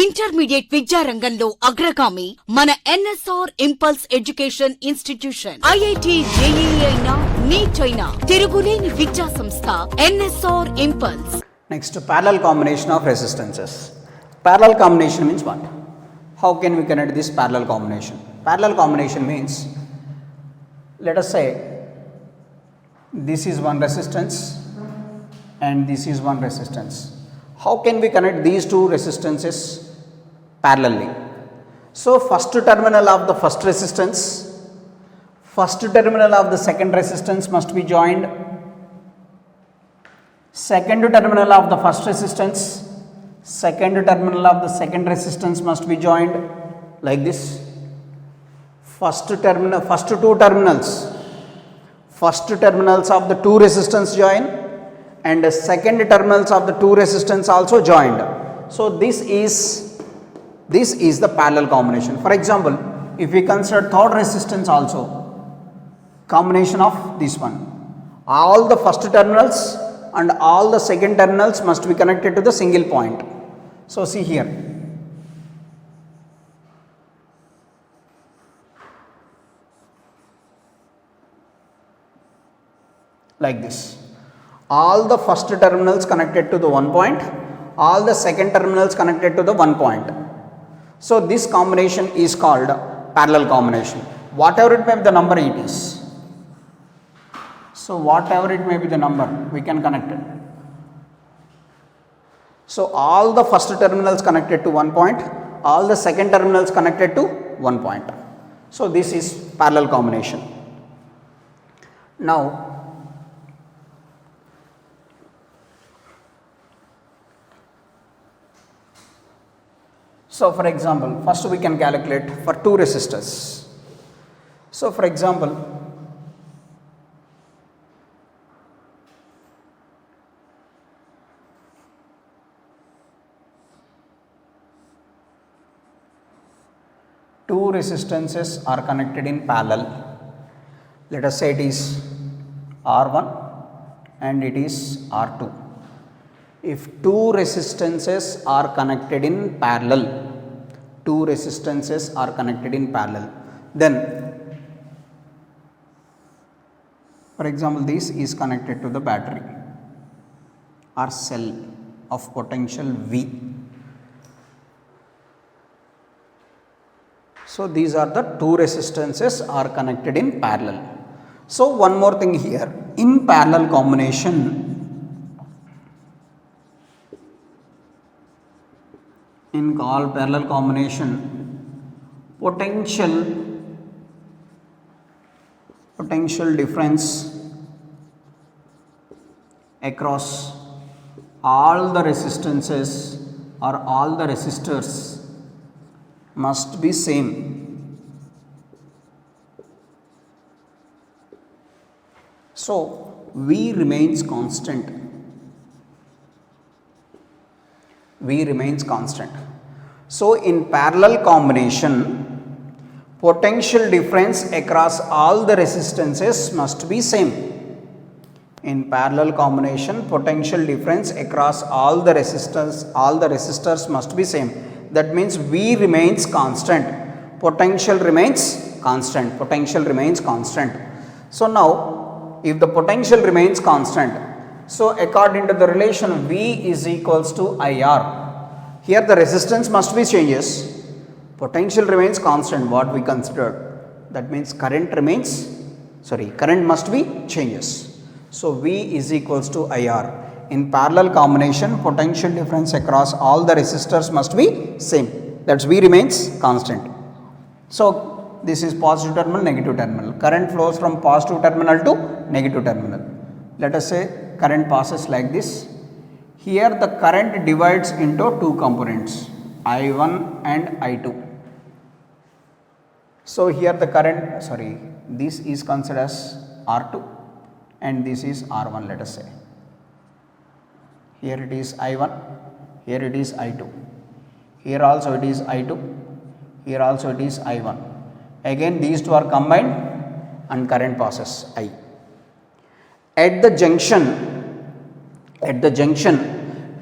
Intermediate విద్యారంగంలో అగ్రగామి మన NSR impulse education institution. IIT JEE అయినా నీట్ అయినా తిరుగులేని విద్యా సంస్థ NSR impulse. Next, parallel combination of resistances. Parallel combination means what? How can we connect this parallel combination? Parallel combination means, let us say this is one resistance and this is one resistance. How can we connect these two resistances parallelly? So, first terminal of the first resistance, first terminal of the second resistance must be joined. Second terminal of the first resistance, second terminal of the second resistance must be joined like this. First two terminals of the two resistance join, and the second terminals of the two resistance also joined. So this is the parallel combination. For example, if we consider third resistance also, combination of this one, all the first terminals and all the second terminals must be connected to the single point. So see here, like this, all the first terminals connected to the one point, all the second terminals connected to the one point. So this combination is called parallel combination. Whatever it may be the number it is, so whatever it may be the number, we can connect it. So all the first terminals connected to one point, all the second terminals connected to one point. So this is parallel combination. Now so for example, first we can calculate for two resistors. So for example, two resistances are connected in parallel. Let us say it is R1 and it is R2. If two resistances are connected in parallel, then for example this is connected to the battery or cell of potential V. So these are the two resistances are connected in parallel. So one more thing here, in parallel combination, in all parallel combination, potential difference across all the resistances or all the resistors must be same. So V remains constant. So in parallel combination, potential difference across all the resistances must be same. In parallel combination, potential difference across all the resistors must be same. That means V remains constant, potential remains constant. So now if the potential remains constant, so according to the relation V is equals to IR, here the resistance must be changes, potential remains constant, what we considered, that means current must be changes. So V is equals to IR. In parallel combination, potential difference across all the resistors must be same, that's V remains constant. So this is positive terminal, negative terminal, current flows from positive terminal to negative terminal. Let us say current passes like this. Here the current divides into two components, I1 and I2. So here the current, this is considered as R2 and this is R1, let us say. Here it is I1, here it is I2, here also it is I2, here also it is I1. Again these two are combined and current passes I. At the junction,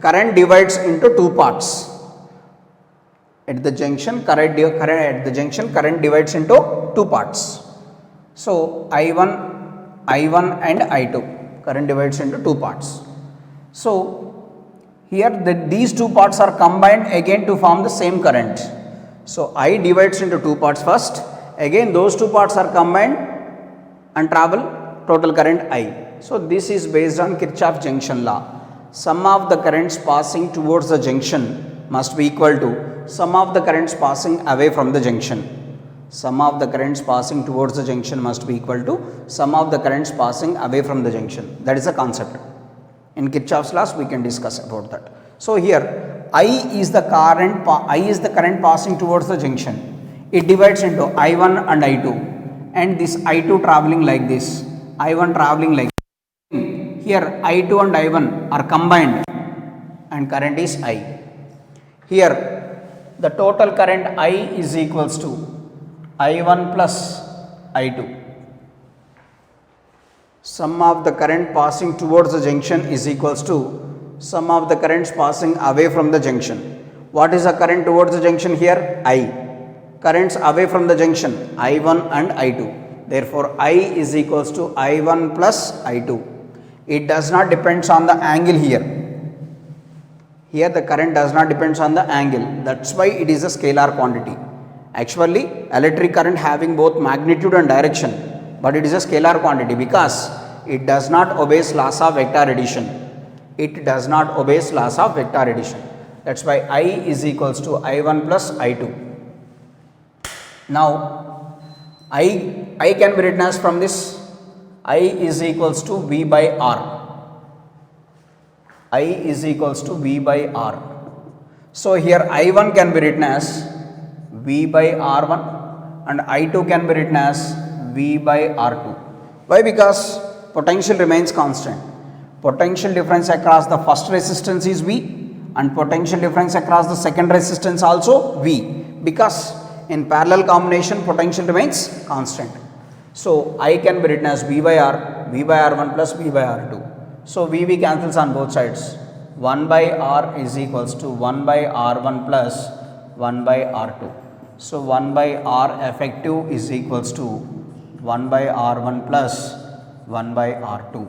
current divides into two parts. At the junction, current divides into two parts. So I1 and I2 current divides into two parts. So here these two parts are combined again to form the same current. So I divides into two parts first, again those two parts are combined and travel total current I. So this is based on Kirchhoff junction law. Sum of the currents passing towards the junction must be equal to sum of the currents passing away from the junction. Sum of the currents passing towards the junction must be equal to sum of the currents passing away from the junction. That is the concept. In Kirchhoff's laws we can discuss about that. So here I is the current passing towards the junction. It divides into I1 and I2, and this I2 traveling like this, I1 traveling like this. Here I2 and I1 are combined and current is I. Here the total current I is equals to I1 plus I2. Sum of the current passing towards the junction is equals to sum of the currents passing away from the junction. What is the current towards the junction here? I. Currents away from the junction I1 and I2. Therefore, I is equals to I1 plus I2. It does not depends on the angle here. Here the current does not depends on the angle. That's why it is a scalar quantity. Actually, electric current having both magnitude and direction, but it is a scalar quantity because it does not obey laws of vector addition. It does not obey laws of vector addition. That's why I is equals to I1 plus I2. Now, I can be written as from this, I is equals to V by R. I is equals to V by R. So here I1 can be written as V by R1 and I2 can be written as V by R2. Why? Because potential remains constant. Potential difference across the first resistance is V and potential difference across the second resistance also V, because in parallel combination potential remains constant. So I can be written as V by R, V by R1 plus V by R2. So VV cancels on both sides. 1 by R is equals to 1 by R1 plus 1 by R2. So 1 by R effective is equals to 1 by R1 plus 1 by R2.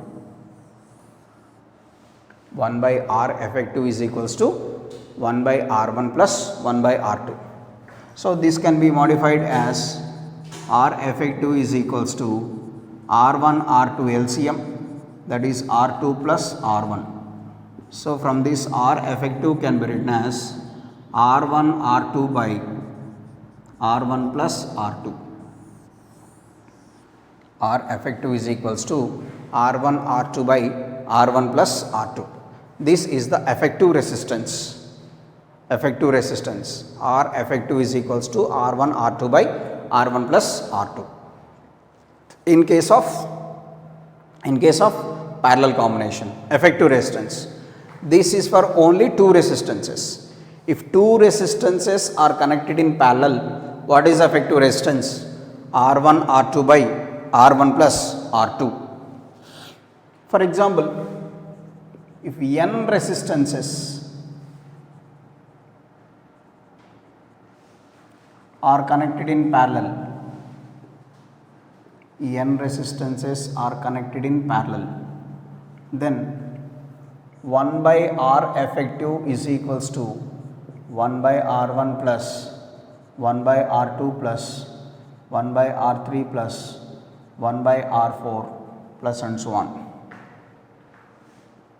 1 by R effective is equals to 1 by R1 plus 1 by R2. So this can be modified as R effective is equals to R1 R2 LCM, that is R2 plus R1. So from this R effective can be written as R1 R2 by R1 plus R2. R effective is equals to R1 R2 by R1 plus R2. This is the effective resistance. Effective resistance. R effective is equals to R1 R2 by R1 plus R2. In case of parallel combination, effective resistance. This is for only two resistances. If two resistances are connected in parallel, what is effective resistance? R1 R2 by R1 plus R2. For example, if n resistances are connected in parallel, n resistances are connected in parallel, then 1 by R effective is equals to 1 by R1 plus 1 by R2 plus 1 by R3 plus 1 by R4 plus and so on,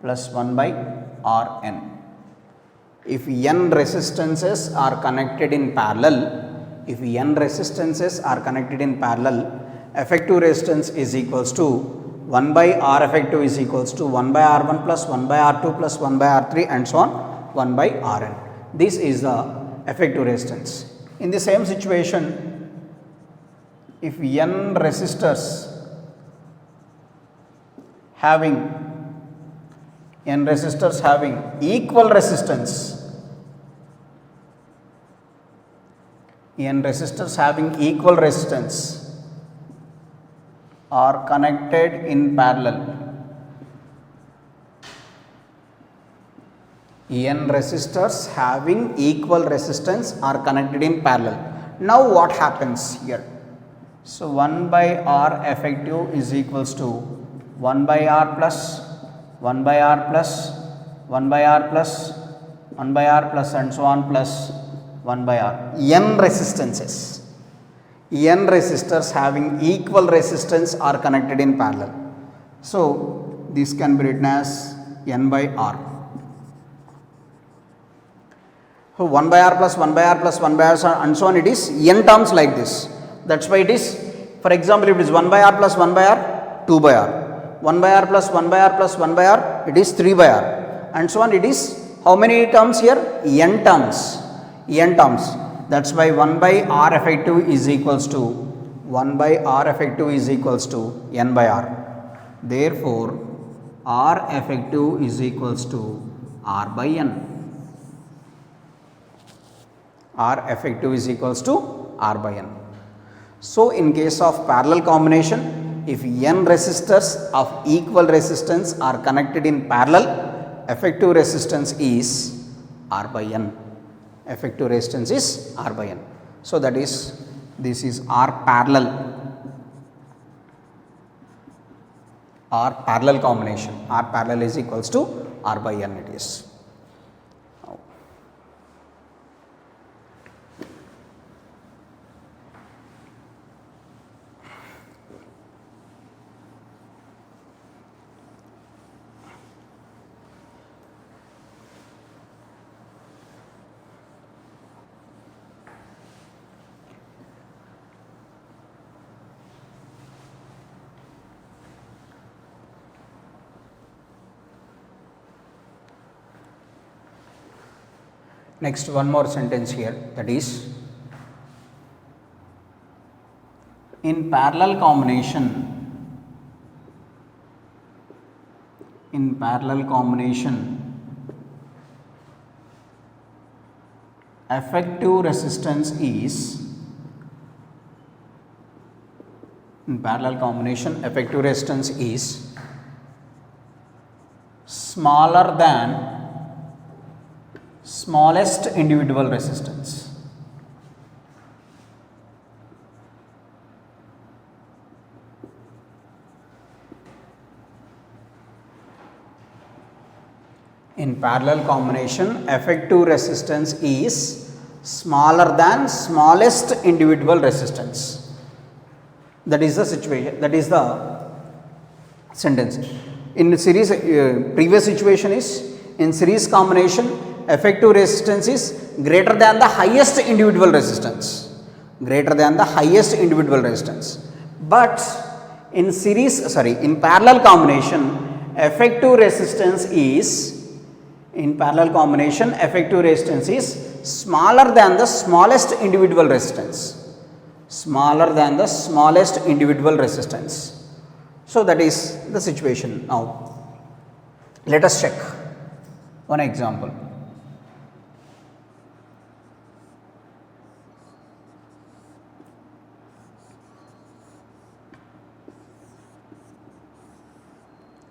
plus 1 by Rn. If n resistances are connected in parallel, effective resistance is equals to 1 by R effective is equals to 1 by R1 plus 1 by R2 plus 1 by R3 and so on 1 by Rn. This is the effective resistance. In the same situation, if n resistors having equal resistance, are connected in parallel, n resistors having equal resistance are connected in parallel. Now what happens here? So 1 by R effective is equals to 1 by R plus 1 by R plus 1 by R plus 1 by R plus and so on plus 1 by R. N resistances. N resistors having equal resistance are connected in parallel. So this can be written as N by R. So 1 by R plus 1 by R plus 1 by R and so on, it is n terms like this. That's why it is, for example, if it is 1 by R plus 1 by R, 2 by R. 1 by R plus 1 by R plus 1 by R, it is 3 by R and so on. It is how many terms here? N terms. N terms. That's why 1 by R effective is equals to 1 by R effective is equals to N by R. Therefore, R effective is equals to R by N. R effective is equals to R by N. So, in case of parallel combination, if N resistors of equal resistance are connected in parallel, effective resistance is R by N. Effective resistance is R by N. So, that is, this is R parallel. R parallel combination. R parallel is equals to R by N it is. Next, one more sentence here, that is, in parallel combination, effective resistance is, in parallel combination effective resistance is smaller than smallest individual resistance. In parallel combination, effective resistance is smaller than smallest individual resistance. That is the situation, that is the sentence. In series, previous situation is, in series combination, effective resistance is greater than the highest individual resistance. Greater than the highest individual resistance. But in in parallel combination, effective resistance is, in parallel combination, effective resistance is smaller than the smallest individual resistance. Smaller than the smallest individual resistance. So that is the situation. Now, let us check one example.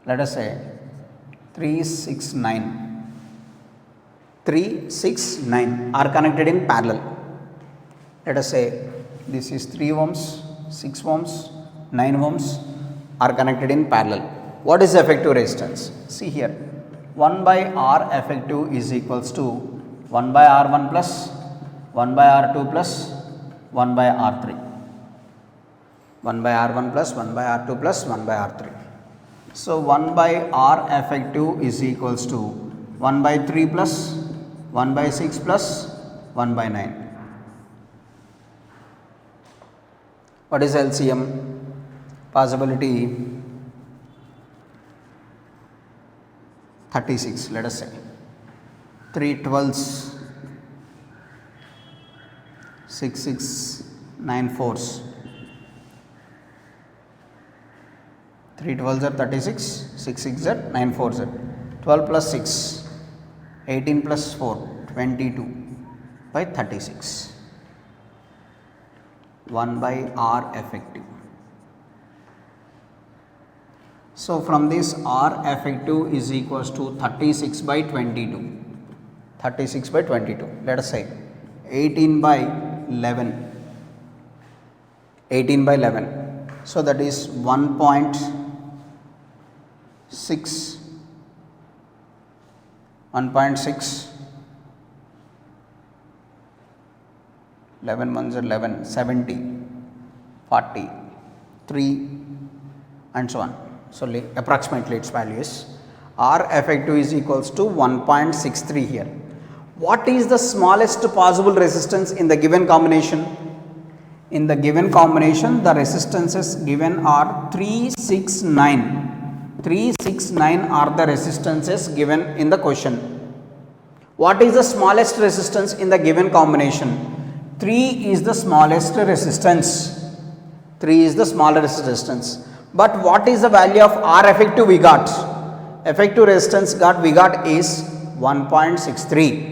Let us say 369 are connected in parallel. Let us say this is 3 ohms, 6 ohms, 9 ohms are connected in parallel. What is effective resistance? See here, 1 by R effective is equals to 1 by R1 plus 1 by R2 plus 1 by R3. 1 by R1 plus 1 by R2 plus 1 by R3. So 1 by R effective is equals to 1 by 3 plus 1 by 6 plus 1 by 9. What is LCM? Possibility 36, let us say 3 12s, 6 6 9 4s. 3 12s are 36, 6 6 are 9 4s are 12 plus 6, 18 plus 4, 22 by 36. 1 by R effective. So from this, R effective is equals to 36 by 22. 36 by 22. Let us say 18 by 11. 18 by 11. So that is 1.6. 1.6. 11 ones are 11, 70, 40, 3 and so on. So approximately its value is R effective is equals to 1.63 here. What is the smallest possible resistance in the given combination? In the given combination, the resistances given are 369. 369 are the resistances given in the question. What is the smallest resistance in the given combination? 3 is the smallest resistance. 3 is the smallest resistance. But what is the value of R effective we got? Effective resistance we got is 1.63.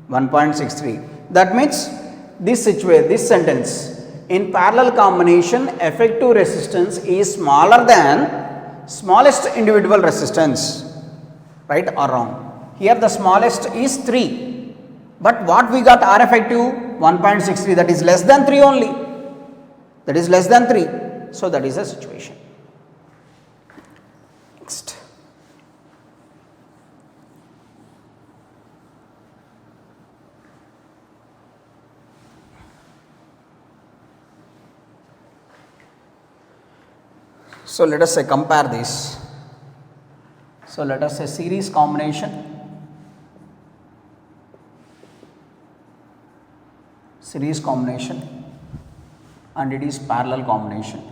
1.63. That means this sentence, in parallel combination effective resistance is smaller than smallest individual resistance. Right or wrong? Here the smallest is 3. But what we got R effective? 1.63, that is less than 3 only. That is less than 3. So that is the situation. Next. So let us say compare this. So let us say series combination. Series combination and it is parallel combination.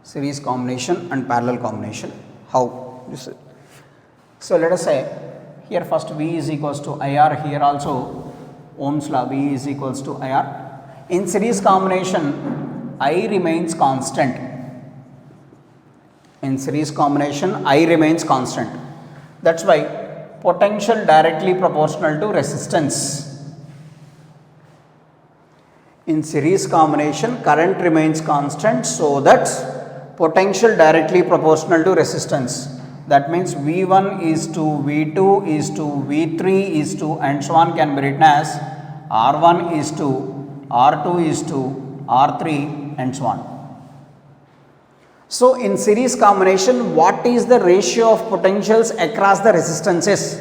Series combination and parallel combination. How? So let us say here first V is equals to IR, here also Ohm's law, V is equals to IR. In series combination I remains constant. In series combination I remains constant. That's why potential directly proportional to resistance. In series combination current remains constant, so that potential directly proportional to resistance. That means V1 is to V2 is to V3 is to and so on can be written as R1 is to R2 is to R3 and so on. So in series combination, what is the ratio of potentials across the resistances?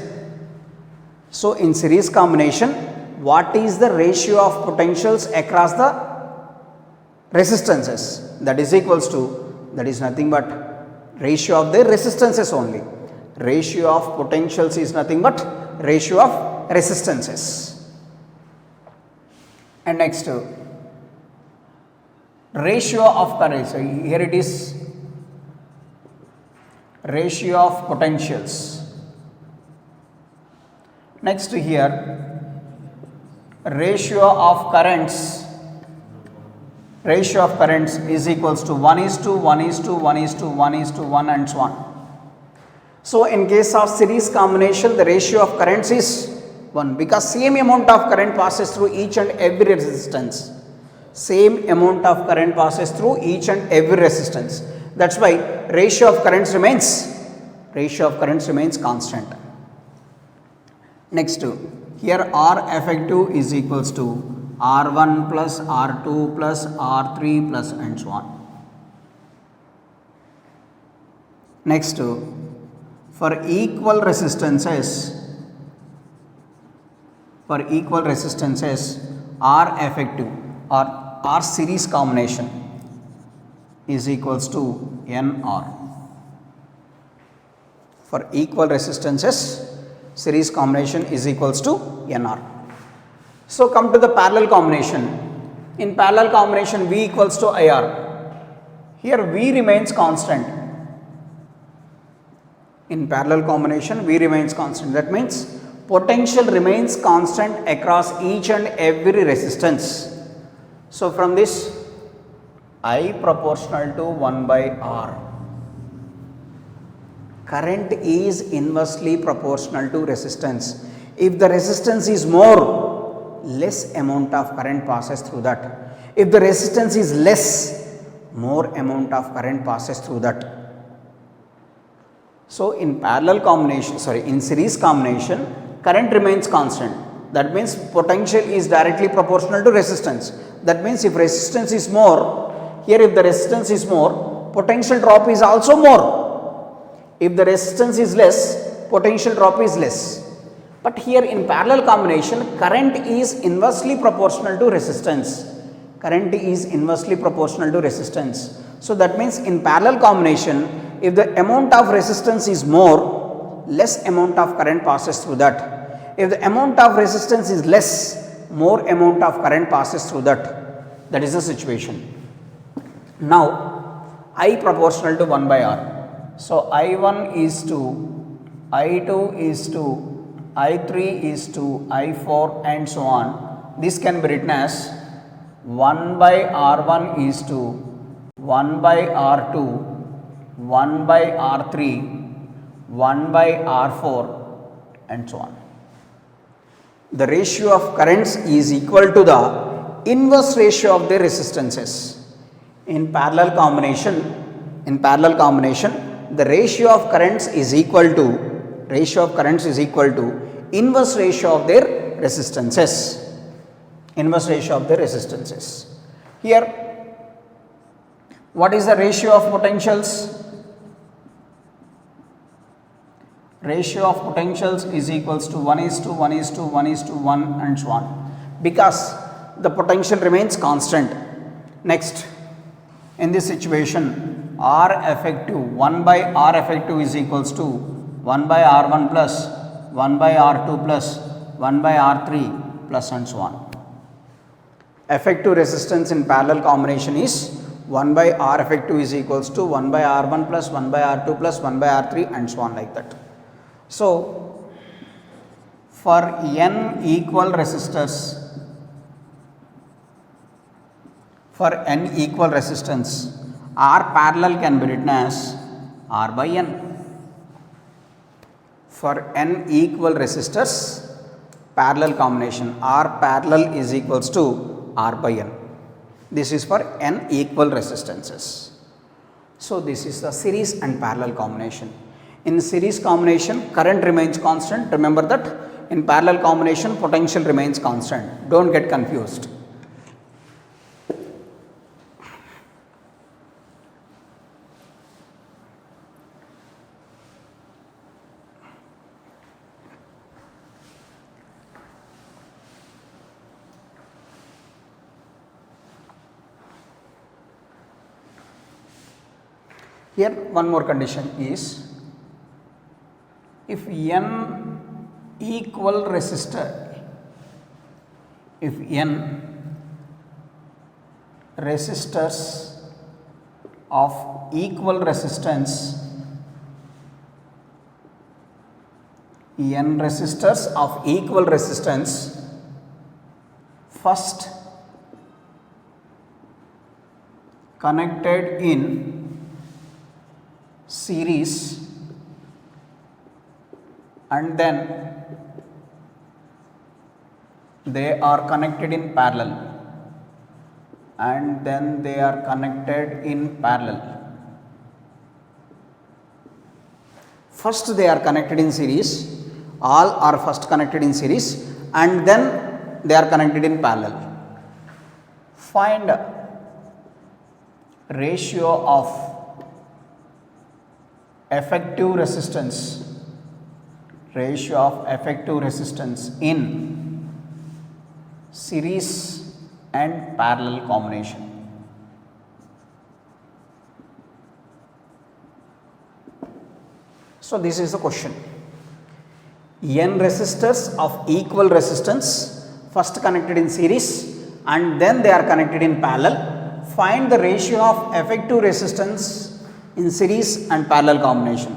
So in series combination, what is the ratio of potentials across the resistances? That is equals to, that is nothing but ratio of the resistances only. Ratio of potentials is nothing but ratio of resistances. And next, ratio of current. So here it is ratio of potentials. Next here ratio of currents. Ratio of currents is equals to 1 is to 1 is to 1 is to 1 is to 1 and so on. So in case of series combination, the ratio of currents is 1 because same amount of current passes through each and every resistance. Same amount of current passes through each and every resistance. That's why ratio of currents remains constant. Next, here R effective is equals to R1 plus R2 plus R3 plus and so on. Next, for equal resistances, R effective or R series combination is equals to NR. For equal resistances, series combination is equals to NR. So come to the parallel combination. In parallel combination, V equals to IR. Here V remains constant. In parallel combination, V remains constant. That means potential remains constant across each and every resistance. So from this, I proportional to 1 by R. Current is inversely proportional to resistance. If the resistance is more, less amount of current passes through that. If the resistance is less, more amount of current passes through that. So in parallel combination, in series combination, current remains constant. That means potential is directly proportional to resistance. That means if resistance is more, here if the resistance is more, potential drop is also more. If the resistance is less, potential drop is less. But here in parallel combination, current is inversely proportional to resistance. Current is inversely proportional to resistance. So that means in parallel combination, if the amount of resistance is more, less amount of current passes through that. If the amount of resistance is less, more amount of current passes through that. That is the situation. Now, I proportional to 1 by R. So, I1 is to, I2 is to, I3 is to, I4 and so on. This can be written as 1 by R1 is to 1 by R2, 1 by R3, 1 by R4 and so on. The ratio of currents is equal to the inverse ratio of their resistances. In parallel combination, the ratio of currents is equal to inverse ratio of their resistances. Here, what is the ratio of potentials? Ratio of potentials is equals to 1 is to 1 is to 1 is to 1 and so on, because the potential remains constant. Next, in this situation, R effective, 1 by R effective is equals to 1 by R1 plus 1 by R2 plus 1 by R3 plus and so on. Effective resistance in parallel combination is 1 by R effective is equals to 1 by R1 plus 1 by R2 plus 1 by R3 and so on like that. So, for n equal resistors, R parallel can be written as R by n. For n equal resistors, parallel combination, R parallel is equals to R by n. This is for n equal resistances. So, this is the series and parallel combination. In series combination, current remains constant. Remember that. In parallel combination, potential remains constant. Don't get confused. Here, one more condition is, if n equal resistor, if n resistors of equal resistance, n resistors of equal resistance, first connected in series and then they are connected in parallel, and then they are connected in parallel. First they are connected in series, all are first connected in series and then they are connected in parallel. Find ratio of effective resistance, in series and parallel combination. So, this is the question. N resistors of equal resistance first connected in series and then they are connected in parallel. Find the ratio of effective resistance in series and parallel combination.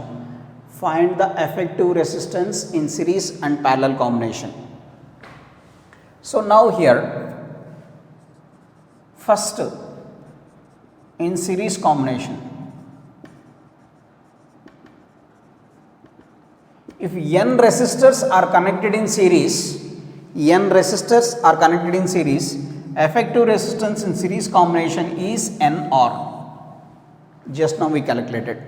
Find the effective resistance in series and parallel combination. So, now here first in series combination, if n resistors are connected in series, effective resistance in series combination is NR. Just now we calculated.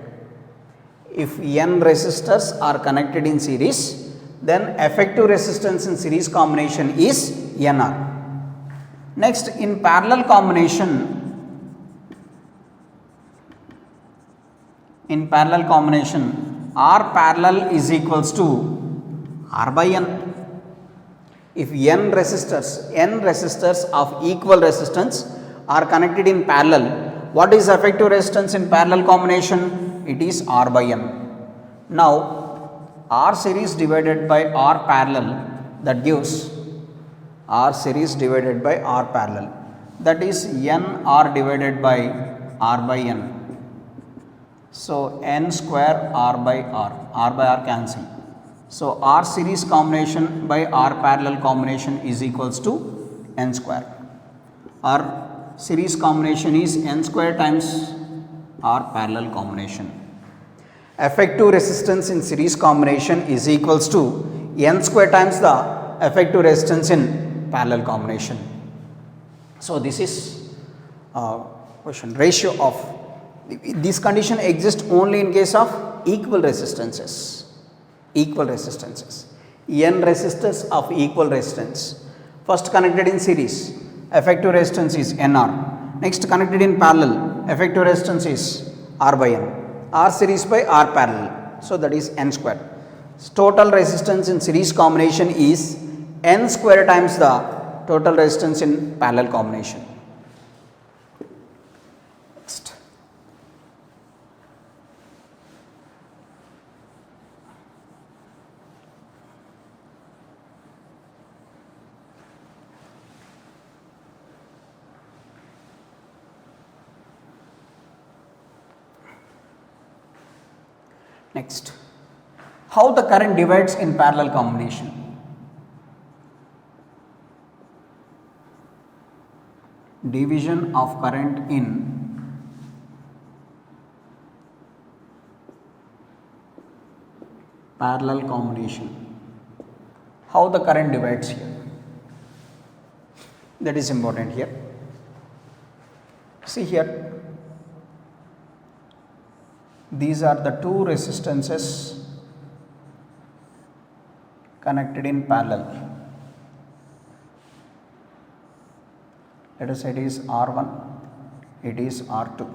If n resistors are connected in series, then effective resistance in series combination is NR. Next, in parallel combination, R parallel is equals to R by N. If n resistors of equal resistance are connected in parallel, what is effective resistance in parallel combination? It is R by N. Now, R series divided by R parallel, that gives R series divided by R parallel, that is NR divided by R by N. So, N square R by R cancel. So, R series combination by R parallel combination is equals to N square. R series combination is N square times R parallel combination. Effective resistance in series combination is equals to N square times the effective resistance in parallel combination. So, this is question ratio of this condition exists only in case of equal resistances. N resistors of equal resistance. First connected in series, effective resistance is NR. Next connected in parallel, effective resistance is R by N. R series by R parallel. So, that is N square. Total resistance in series combination is N square times the total resistance in parallel combination. Next. Next, how the current divides in parallel combination. Division of current in parallel combination. How the current divides here? That is important here. See here. These are the two resistances connected in parallel. Let us say it is R1, it is R2.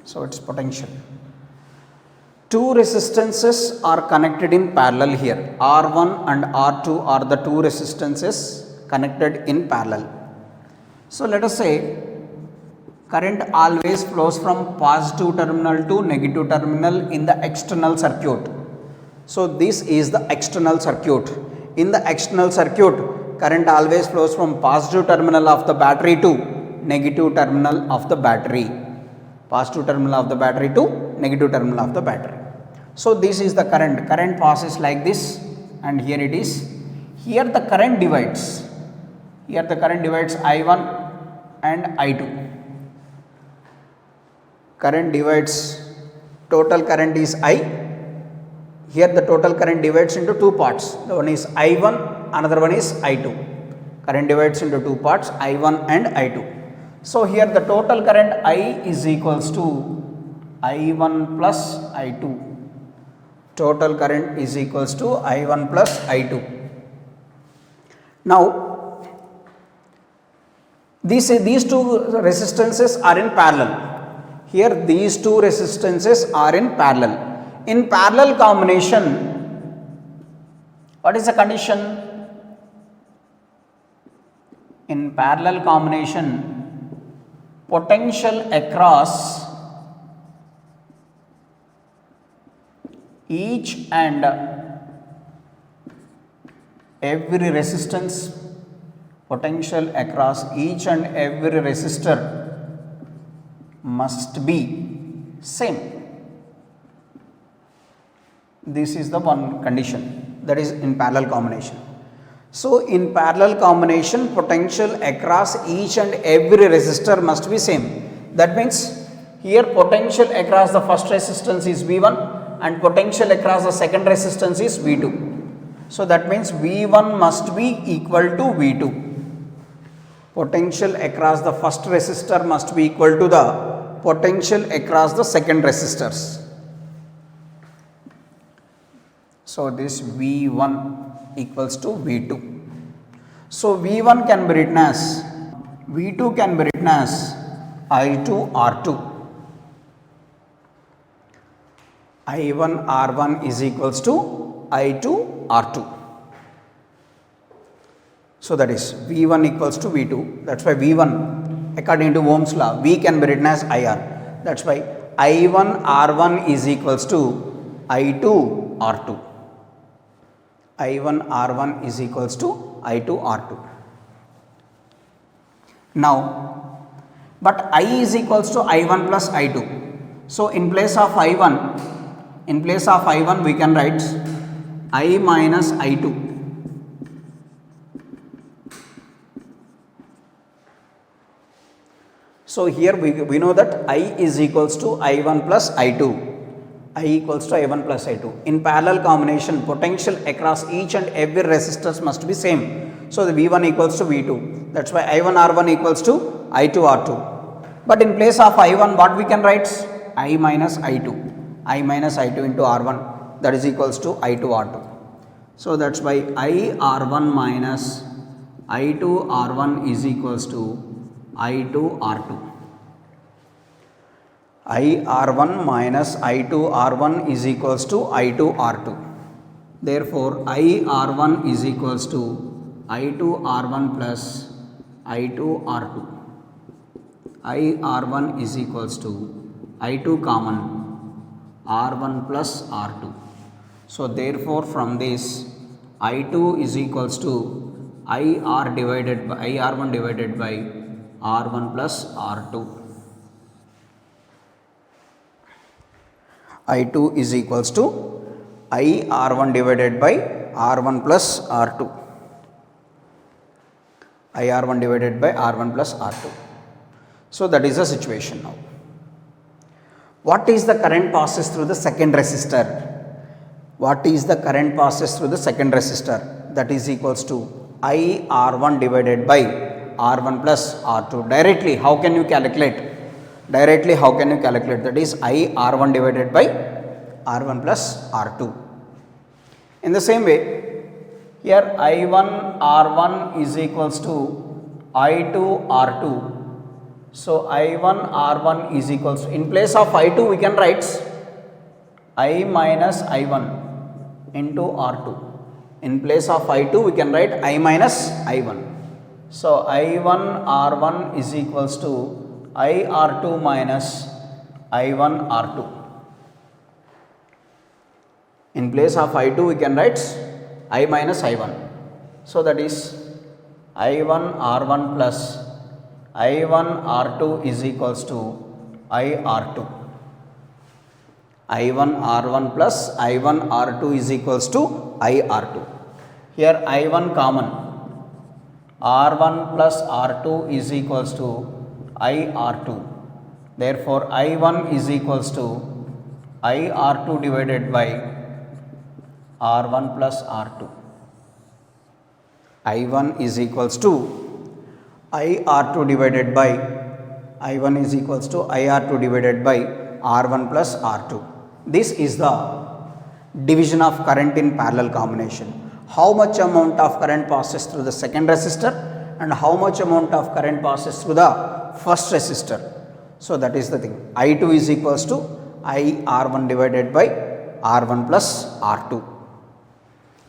So, its potential. Two resistances are connected in parallel here. R1 and R2 are the two resistances connected in parallel. So, let us say current always flows from positive terminal to negative terminal in the external circuit. So, this is the external circuit. In the external circuit, current always flows from positive terminal of the battery to negative terminal of the battery. Positive terminal of the battery to negative terminal of the battery. So, this is the current. Current passes like this, and here it is. Here the current divides. Here the current divides I1 and I2. Current divides, total current is I. Here the total current divides into two parts. The one is I1, another one is I2. Current divides into two parts, I1 and I2. So, here the total current I is equals to I1 plus I2. Total current is equals to I1 plus I2. Now, these two resistances are in parallel. Here these two resistances are in parallel. In parallel combination, what is the condition? In parallel combination, potential across each and every resistance, potential across each and every resistor must be same. This is the one condition, that is in parallel combination. So, in parallel combination, potential across each and every resistor must be same. That means here potential across the first resistance is V1 and potential across the second resistance is V2. So, that means V1 must be equal to V2. Potential across the first resistor must be equal to the potential across the second resistors. So this V1 equals to V2. So V1 can be written as V2 can be written as I2 R2. I1 R1 is equals to I2 R2. So that is V1 equals to V2. That's why V1 according to Ohm's law V can be written as IR. That's why I1 R1 is equals to I2 R2. I1 R1 is equals to I2 R2. Now, but I is equals to I1 plus I2. So in place of I1 we can write I minus I2. So here we know that I is equals to I1 plus I2. I equals to I1 plus I2. In parallel combination, potential across each and every resistors must be same. So the V1 equals to V2. That's why I1 R1 equals to I2 R2. But in place of I1, what we can write? I minus I2. I minus I2 into R1. That is equals to I2 R2. So that's why I R1 minus I2 R1 is equals to I2 R2. I R1 minus I2 R1 is equals to I2 R2. Therefore, I R1 is equals to I2 R1 plus I2 R2. I R1 is equals to I2 common R1 plus R2. So, therefore, from this I2 is equals to IR divided by IR1 divided by R1 plus R2. I2 is equals to I R1 divided by R1 plus R2. I R1 divided by R1 plus R2. So that is the situation now. What is the current passes through the second resistor? What is the current passes through the second resistor? That is equals to I R1 divided by R1 plus R2. Directly, how can you calculate? Directly, how can you calculate? That is I R1 divided by R1 plus R2. In the same way, here I1 R1 is equals to I2 R2. So I1 R1 is equals to, in place of I2 we can write I minus I1 into R2. In place of I2 we can write I minus I1. So I1 R1 is equals to I R2 minus I1 R2. In place of I2 we can write I minus I1. So that is I1 R1 plus I1 R2 is equals to I R2. I1 R1 plus I1 R2 is equals to I R2. Here I1 common. R1 plus R2 is equals to I R2. Therefore, I1 is equals to I R2 divided by R1 plus R2. I1 is equals to I R2 divided by I1 is equals to I R2 divided by R1 plus R2. This is the division of current in parallel combination. How much amount of current passes through the second resistor and how much amount of current passes through the first resistor. So that is the thing. I2 is equals to I R1 divided by R1 plus R2.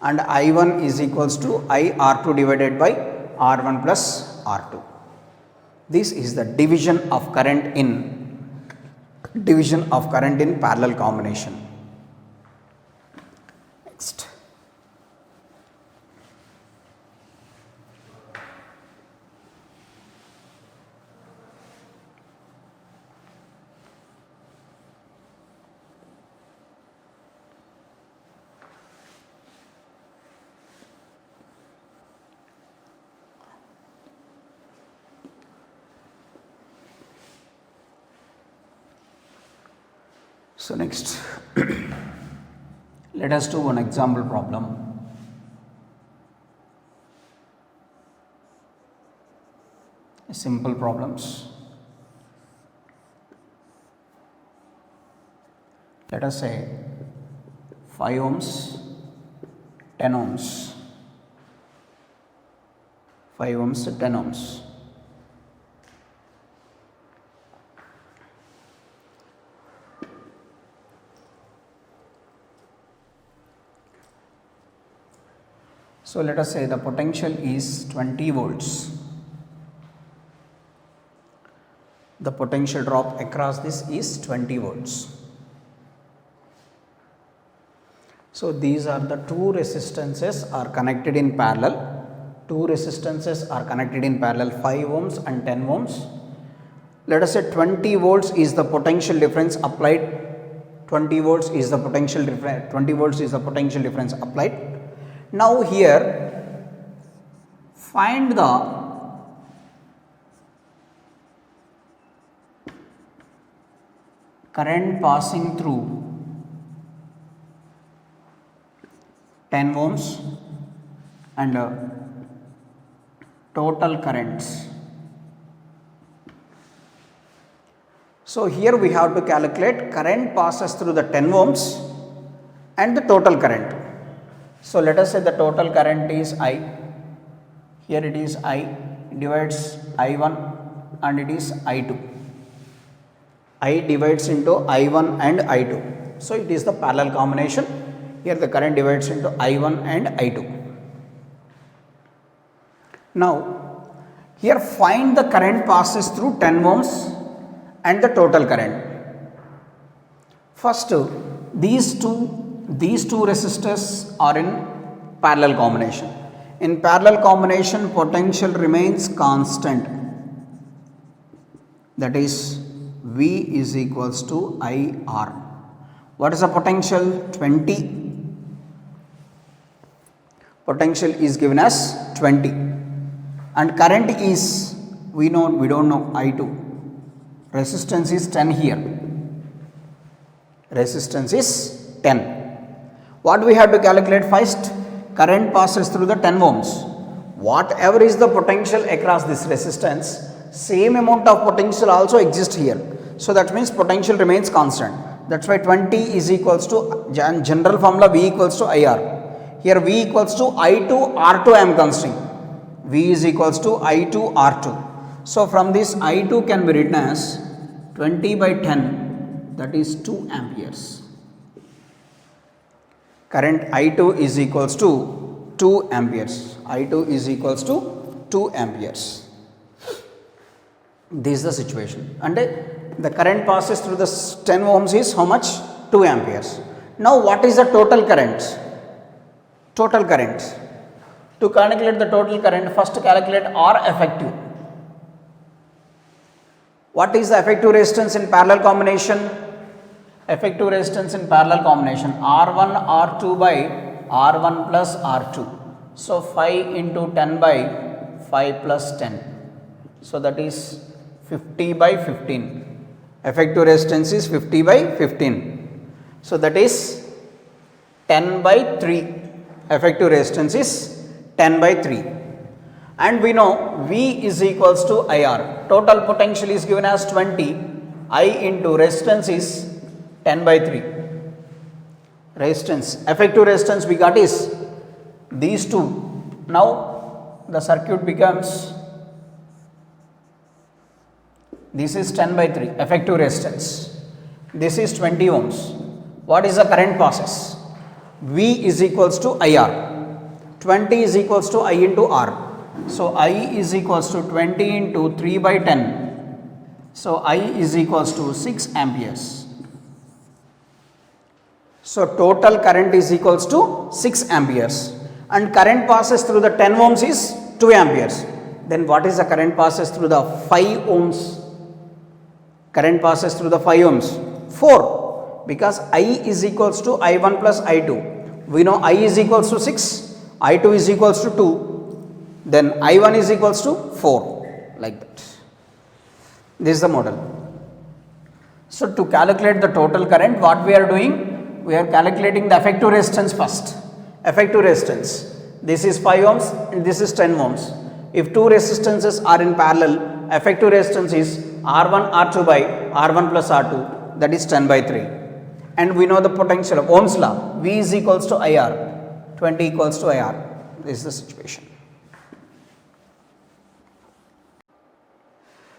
And I1 is equals to I R2 divided by R1 plus R2. This is the division of current in parallel combination. Next. So next, let us do one example problem. simple problems. Let us say 5 ohms, 10 ohms, 5 ohms, 10 ohms. So let us say the potential is 20 volts. The potential drop across this is 20 volts. So these are the two resistances are connected in parallel. Two resistances are connected in parallel, 5 ohms and 10 ohms. Let us say 20 volts is the potential difference applied. 20 volts is the potential difference. 20 volts is the potential difference applied. Now here find the current passing through 10 ohms and total currents. So here we have to calculate current passes through the 10 ohms and the total current. So let us say the total current is I. Here it is I divides I1 and it is I2. I divides into I1 and I2. So it is the parallel combination. Here the current divides into I1 and I2. Now here find the current passes through 10 ohms and the total current. First these two resistors are in parallel combination. In parallel combination potential remains constant, that is V is equals to IR. What is the potential? 20. Potential is given as 20 and current is we don't know I2. Resistance is 10 here. Resistance is 10. What we have to calculate first? Current passes through the 10 ohms. Whatever is the potential across this resistance, same amount of potential also exists here. So that means potential remains constant. That's why 20 is equals to general formula V equals to IR. Here V equals to I2 R2 I am considering. V is equals to I2 R2. So from this I2 can be written as 20 by 10, that is 2 amperes. Current I2 is equals to 2 amperes. I2 is equals to 2 amperes. This is the situation. And the current passes through the 10 ohms is how much? 2 amperes. Now what is the total current? Total current. To calculate the total current, first calculate R effective. What is the effective resistance in parallel combination? Effective resistance in parallel combination R1 R2 by R1 plus R2. So 5 into 10 by 5 plus 10. So that is 50 by 15. Effective resistance is 50 by 15. So that is 10 by 3. Effective resistance is 10 by 3. And we know V is equals to IR. Total potential is given as 20. I into resistance is 10 by 3. Resistance, effective resistance we got is these two. Now the circuit becomes, this is 10 by 3 effective resistance. This is 20 ohms. What is the current passes? V is equals to IR. 20 is equals to I into R. So I is equals to 20 into 3 by 10. So I is equals to 6 amperes. So total current is equals to 6 amperes and current passes through the 10 ohms is 2 amperes. Then what is the current passes through the 5 ohms? Current passes through the 5 ohms? 4, because I is equals to I1 plus I2. We know I is equals to 6, I2 is equals to 2, then I1 is equals to 4, like that. This is the model. So to calculate the total current, what we are doing? We are calculating the effective resistance first. Effective resistance. This is 5 ohms and this is 10 ohms. If two resistances are in parallel, effective resistance is R1 R2 by R1 plus R2, that is 10 by 3. And we know the potential of Ohm's law, V is equals to IR, 20 equals to IR. This is the situation.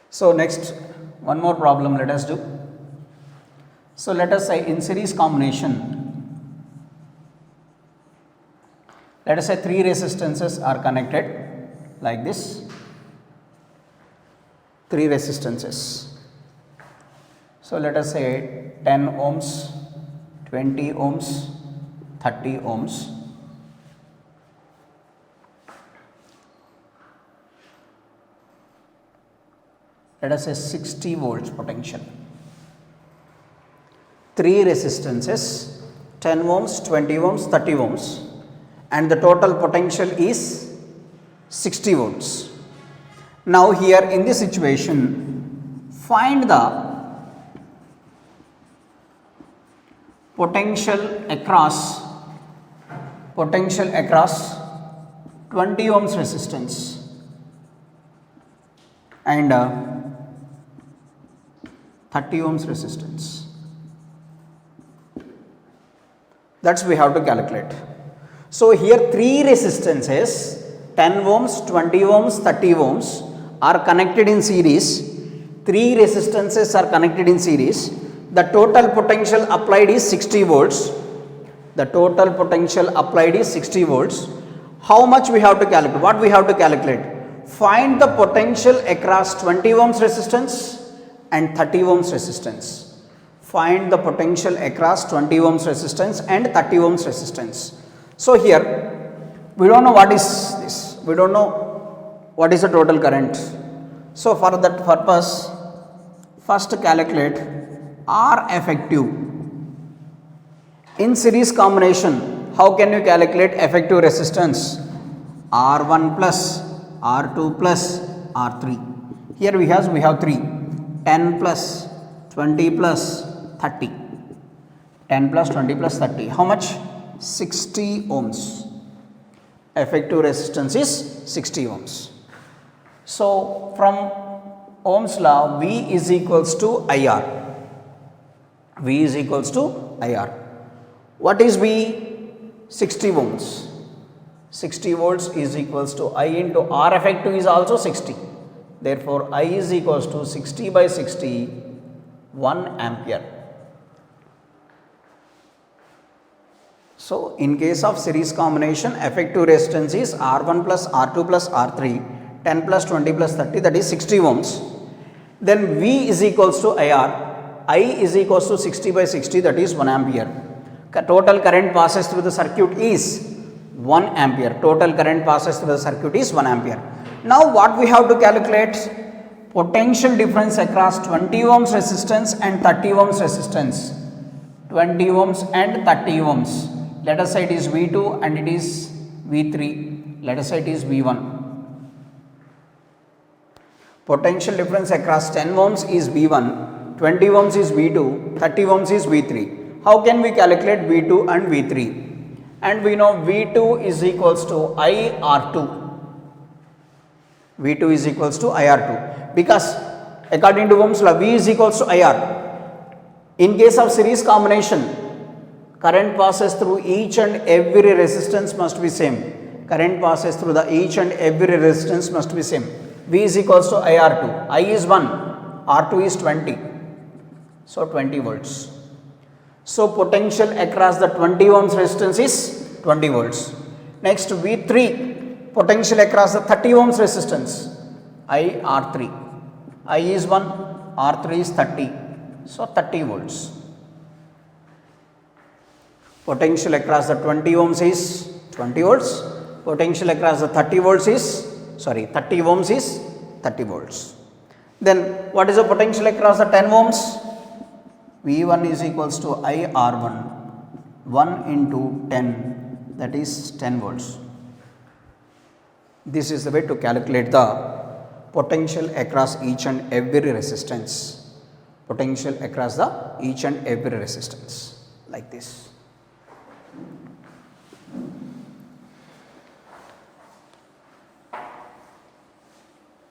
So next, one more problem let us do. So let us say in series combination, let us say 3 resistances are connected like this. 3 resistances. So let us say 10 ohms, 20 ohms, 30 ohms. Let us say 60 volts potential. 3 resistances, 10 ohms, 20 ohms, 30 ohms, and the total potential is 60 volts. Now here in this situation, find the potential across 20 ohms resistance and 30 ohms resistance. That's we have to calculate. So here 3 resistances, 10 ohms, 20 ohms, 30 ohms are connected in series. 3 resistances are connected in series. The total potential applied is 60 volts. The total potential applied is 60 volts. How much we have to calculate? What we have to calculate? Find the potential across 20 ohms resistance and 30 ohms resistance. Find the potential across 20 ohms resistance and 30 ohms resistance. So here we don't know what is this. We don't know what is the total current. So for that purpose, first calculate R effective. In series combination, how can you calculate effective resistance? R1 plus, R2 plus, R3. Here we have 3. 10 plus, 20 plus, 30. 10 plus, 20 plus, 30. How much? 60 ohms. Effective resistance is 60 ohms. So from Ohm's law, V is equals to IR. V is equals to IR. What is V? 60 ohms. 60 volts is equals to I into R effective is also 60. Therefore, I is equals to 60 by 60, 1 ampere. So in case of series combination, effective resistance is R1 plus R2 plus R3, 10 plus 20 plus 30, that is 60 ohms. Then V is equals to IR. I is equals to 60 by 60, that is 1 ampere. Total current passes through the circuit is 1 ampere. Total current passes through the circuit is 1 ampere. Now what we have to calculate? Potential difference across 20 ohms resistance and 30 ohms resistance. 20 ohms and 30 ohms. Let us say it is V2 and it is V3. Let us say it is V1. Potential difference across 10 ohms is V1, 20 ohms is V2, 30 ohms is V3. How can we calculate V2 and V3? And we know V2 is equals to IR2. V2 is equals to IR2 because according to Ohm's law, V is equals to IR. In case of series combination, current passes through each and every resistance must be same. Current passes through the each and every resistance must be same. V is equals to IR2. I is 1, R2 is 20. So 20 volts. So potential across the 20 ohms resistance is 20 volts. Next V3, potential across the 30 ohms resistance, IR3. I is 1, R3 is 30. So 30 volts. Potential across the 20 ohms is 20 volts. Potential across the 30 ohms is 30 volts. Then what is the potential across the 10 ohms? V1 is equals to IR1, 1 into 10, that is 10 volts. This is the way to calculate the potential across each and every resistance. Potential across the each and every resistance like this.